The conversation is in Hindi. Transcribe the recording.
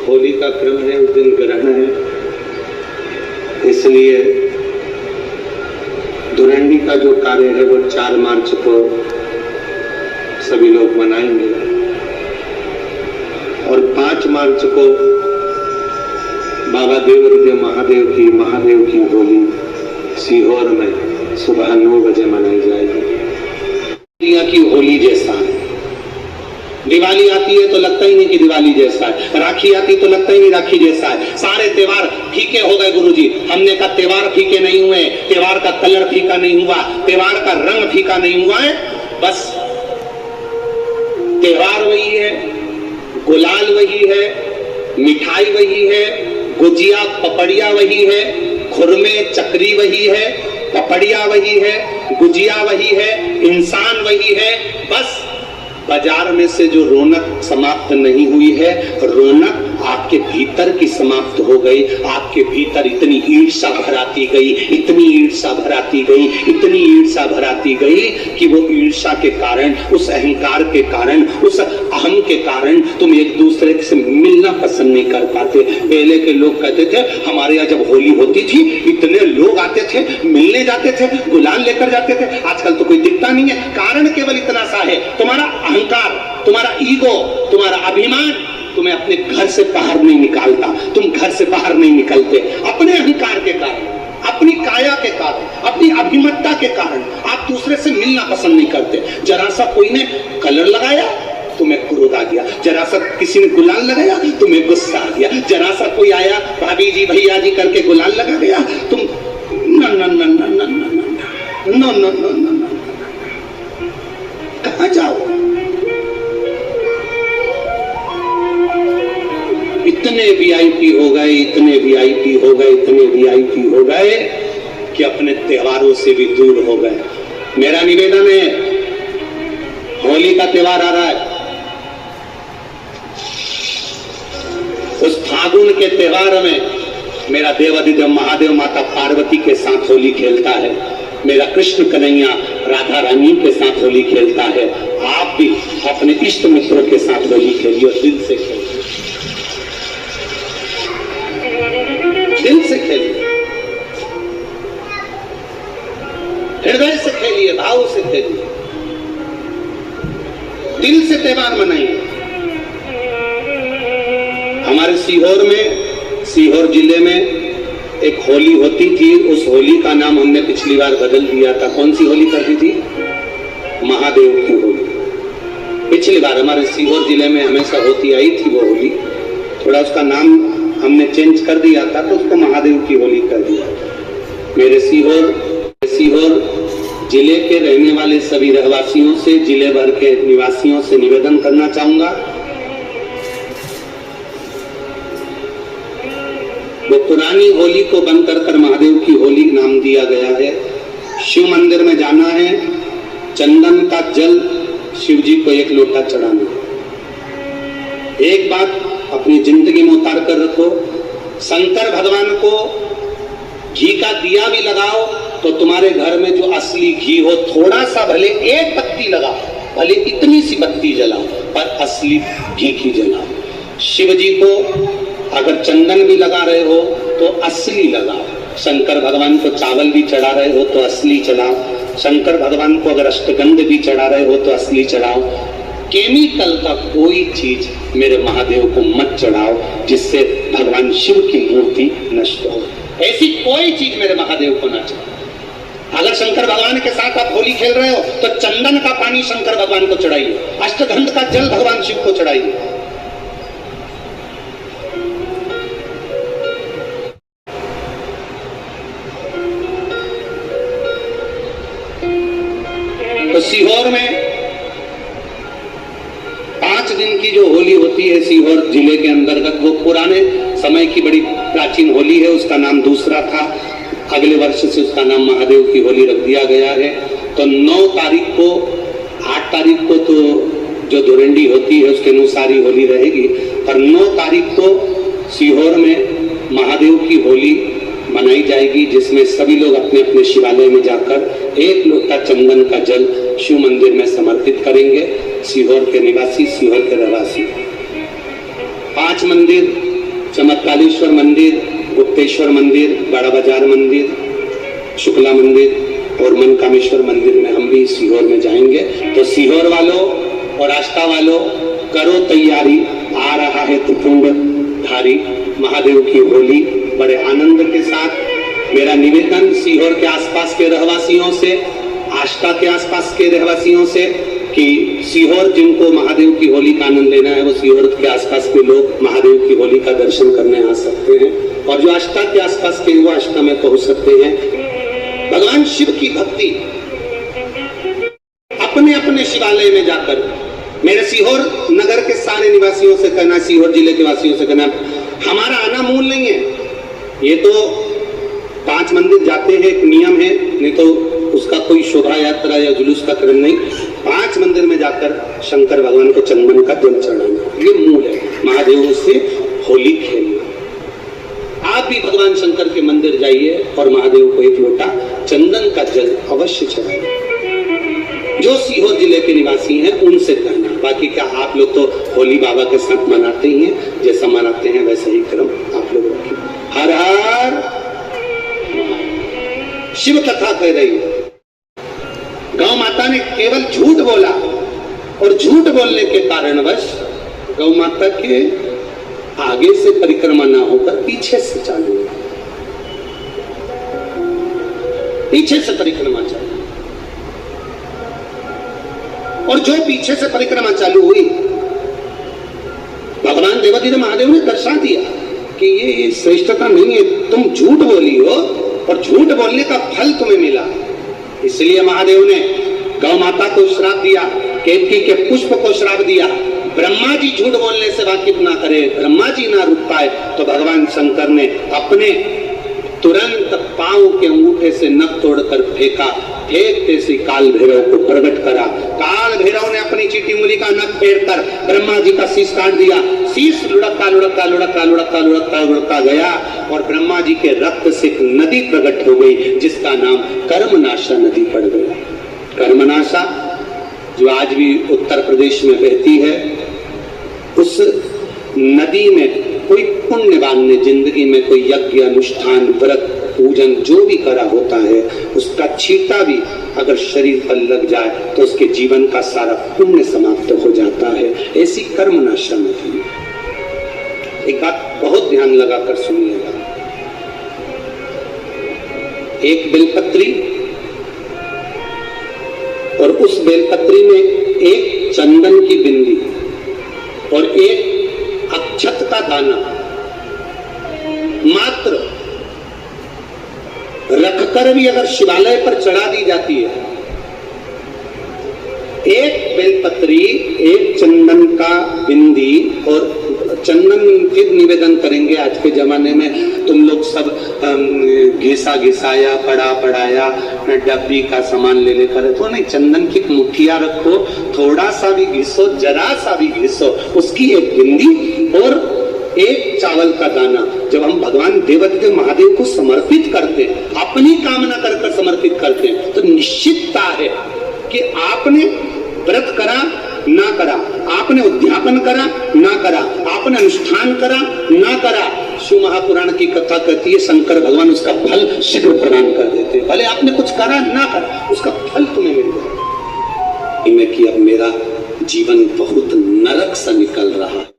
होली का क्रम है, उस दिन ग्रहण है, इसलिए धुरंडी का जो कार्य है वो 4 मार्च को सभी लोग मनाएंगे और 5 मार्च को बाबा देवहृदय महादेव की होली सीहोर में सुबह 9 बजे मनाई जाएगी। की होली जैसा है, दिवाली आती है तो लगता ही नहीं कि दिवाली जैसा है, राखी आती तो लगता ही नहीं राखी जैसा है। सारे त्योहार फीके हो गए गुरुजी। हमने कहा त्योहार फीके नहीं हुए, त्योहार का कलर फीका नहीं हुआ, त्योहार का रंग फीका नहीं हुआ है, बस त्योहार वही है, गुलाल वही है, मिठाई वही है, गुजिया पपड़िया वही है, खुरमे चकरी वही है, पपड़िया वही है, गुजिया वही है, इंसान वही है। बस बाजार में से जो रौनक समाप्त नहीं हुई है, रौनक आपके भीतर की समाप्त हो गई। आपके भीतर इतनी ईर्ष्या भराती गई, इतनी ईर्ष्या भराती गई, इतनी ईर्ष्या भराती गई कि वो ईर्ष्या के कारण, उस अहंकार के कारण, उस अहम के कारण तुम एक दूसरे से मिलना पसंद नहीं कर पाते। पहले के लोग कहते थे हमारे यहाँ जब होली होती थी इतने लोग आते थे, मिलने जाते थे, गुलाल लेकर जाते थे। आजकल तो कोई दिखता नहीं है। कारण केवल इतना सा है, तुम्हारा अहंकार, तुम्हारा ईगो, तुम्हारा अभिमान तुम्हें अपने घर से बाहर नहीं निकालता। तुम घर से बाहर नहीं निकलते अपने अहंकार के कारण, अपनी काया के कारण, अपनी अभिमतता के कारण आप दूसरे से मिलना पसंद नहीं करते। जरा सा कोई ने कलर लगाया तुम्हें क्रोध आ गया, जरा सा किसी ने गुलाल लगाया तुम्हें गुस्सा आ गया, जरा सा कोई आया भाभी जी भैया जी करके गुलाल लगा गया, तुम न कहां जाओ। इतने वीआईपी हो गए, इतने वीआईपी हो गए, इतने वीआईपी हो गए कि अपने त्योहारों से भी दूर हो गए। मेरा निवेदन है, होली का त्योहार आ रहा है, उस फागुन के त्योहार में मेरा देवाधिदेव महादेव माता पार्वती के साथ होली खेलता है, मेरा कृष्ण कन्हैया राधा रानी के साथ होली खेलता है। आप भी अपने इष्ट मित्रों के साथ होली खेलिए और दिल से खेलिए, दिल से खेलिए, हृदय से खेलिए, भाव से खेलिए, दिल से त्योहार मनाइए। हमारे सीहोर जिले में एक होली होती थी, उस होली का नाम हमने पिछली बार बदल दिया था। कौन सी होली करती थी? महादेव की होली। पिछली बार हमारे सीहोर जिले में हमेशा होती आई थी वो होली, थोड़ा उसका नाम हमने चेंज कर दिया था तो उसको महादेव की होली कर दिया। मेरे सीहोर जिले के रहने वाले सभी रहवासियों से, जिले भर के निवासियों से निवेदन करना चाहूंगा, वो पुरानी होली को बंद कर महादेव की होली नाम दिया गया है। शिव मंदिर में जाना है, चंदन का जल शिव जी को 1 लोटा चढ़ाना। एक बात अपनी जिंदगी में उतार कर रखो, शंकर भगवान को घी का दिया भी लगाओ तो तुम्हारे घर में जो असली घी हो, थोड़ा सा भले 1 बत्ती लगाओ, भले इतनी सी बत्ती जलाओ, पर असली घी की जलाओ। शिव जी को अगर चंदन भी लगा रहे हो तो असली लगाओ। शंकर भगवान को चावल भी चढ़ा रहे हो तो असली चढ़ाओ। शंकर भगवान को अगर अष्टगंध भी चढ़ा रहे हो तो असली चढ़ाओ। केमिकल का कोई चीज मेरे महादेव को मत चढ़ाओ जिससे भगवान शिव की मूर्ति नष्ट हो। ऐसी कोई चीज मेरे महादेव को न चढ़ाओ। अगर शंकर भगवान के साथ आप होली खेल रहे हो तो चंदन का पानी शंकर भगवान को चढ़ाइए, अष्टगंध का जल भगवान शिव को चढ़ाइए। तो सीहोर में 5 दिन की जो होली होती है सीहोर जिले के अंतर्गत, वो पुराने समय की बड़ी प्राचीन होली है, उसका नाम दूसरा था। अगले वर्ष से उसका नाम महादेव की होली रख दिया गया है। तो 9 तारीख को, 8 तारीख को तो जो धुरंडी होती है उसके अनुसार ही होली रहेगी, पर 9 तारीख को सीहोर में महादेव की होली मनाई जाएगी, जिसमें सभी लोग अपने अपने शिवालय में जाकर 1 लोटा चंदन का जल शिव मंदिर में समर्पित करेंगे। सीहोर के निवासी, सीहोर के रहवासी 5 मंदिर चमत्कालेश्वर मंदिर, गुप्तेश्वर मंदिर, बड़ा बाजार मंदिर, शुक्ला मंदिर और मनकामेश्वर मंदिर में हम भी सीहोर में जाएंगे। तो सीहोर वालों और आस्था वालों करो तैयारी, आ रहा है त्रिपुंडधारी महादेव की होली बड़े आनंद के साथ। मेरा निवेदन सीहोर के आसपास के रहवासियों से, आस्था के आसपास के रहवासियों से कि सीहोर जिनको महादेव की होली का आनंद लेना है वो सीहोर के आसपास के लोग महादेव की होली का दर्शन करने आ सकते हैं, और जो आस्था के आसपास के वो आस्था में पहुंच सकते हैं। भगवान शिव की भक्ति अपने अपने शिवालय में जाकर, मेरे सीहोर नगर के सारे निवासियों से कहना, सीहोर जिले के वासियों से कहना, हमारा आना मूल नहीं है, ये तो 5 मंदिर जाते हैं, एक नियम है, नहीं तो उसका कोई शोभा यात्रा या जुलूस का क्रम नहीं। 5 मंदिर में जाकर शंकर भगवान को चंदन का जल चढ़ाना, ये मूल है। महादेव से होली खेलना। आप भी भगवान शंकर के मंदिर जाइए और महादेव को एक लोटा चंदन का जल अवश्य चढ़ाइए। जो सीहोर जिले के निवासी हैं उनसे कहना, बाकी क्या आप लोग तो होली बाबा के साथ मनाते ही हैं, जैसा मनाते हैं वैसा ही क्रम आप लोग रखिए। हर हर शिव कथा कह रही है। गौ माता ने केवल झूठ बोला और झूठ बोलने के कारणवश गौ माता के आगे से परिक्रमा ना होकर पीछे से चालू हुई, पीछे से परिक्रमा चालू, और जो पीछे से परिक्रमा चालू हुई, भगवान देवाधिदेव महादेव ने दर्शा दिया कि ये श्रेष्ठता नहीं है, तुम झूठ बोली हो और झूठ बोलने का फल तुम्हें मिला। इसलिए महादेव ने गौ माता को श्राप दिया, केतकी के पुष्प को श्राप दिया। ब्रह्मा जी झूठ बोलने से वाकिफ ना करे, ब्रह्मा जी ना रुक पाए, तो भगवान शंकर ने अपने तुरंत पांव के अंगूठे से नख तोड़कर फेंका, फेंकते से काल भैरव को प्रकट करा। काल भैरव ने अपनी चीटी उंगली का नख फेरकर ब्रह्मा जी का शीश काट दिया। शीश लुढ़कता लुढ़कता लुढ़कता लुढ़कता लुढ़कता लुढ़कता गया और ब्रह्मा जी के रक्त से एक नदी प्रकट हो गई, जिसका नाम कर्मनाशा नदी पड़ गई। कर्मनाशा जो आज भी उत्तर प्रदेश में बहती है, उस नदी में कोई पुण्यवान ने जिंदगी में कोई यज्ञ अनुष्ठान व्रत पूजन जो भी करा होता है, उसका छींटा भी अगर शरीर पर लग जाए तो उसके जीवन का सारा पुण्य समाप्त हो जाता है। ऐसी कर्मनाशा नदी। एक बात बहुत ध्यान लगाकर सुनिएगा, एक बेलपत्री और उस बेलपत्री में एक चंदन की बिंदी और एक अक्षत का दाना मात्र रखकर भी अगर शिवालय पर चढ़ा दी जाती है, एक बेलपत्री, एक चंदन का बिंदी, और चंदन फिर निवेदन करेंगे आज के जमाने में तुम लोग सब घिसा घिसाया पड़ा पड़ाया डब्बी का सामान ले लेकर, तो नहीं, चंदन की मुठिया रखो, थोड़ा सा भी घिसो, जरा सा भी घिसो, उसकी एक बिंदी और एक चावल का दाना। जब हम भगवान देवाधिदेव महादेव को समर्पित करते हैं, अपनी कामना कर समर्पित करते हैं, तो निश्चितता है कि आपने व्रत करा ना करा, आपने उद्यापन करा ना करा, आपने अनुष्ठान करा ना करा, शिव महापुराण की कथा कहती है शंकर भगवान उसका फल शीघ्र प्रदान कर देते हैं। भले आपने कुछ करा ना करा, उसका फल तुम्हें मिल जाए। कि अब मेरा जीवन बहुत नरक सा निकल रहा है।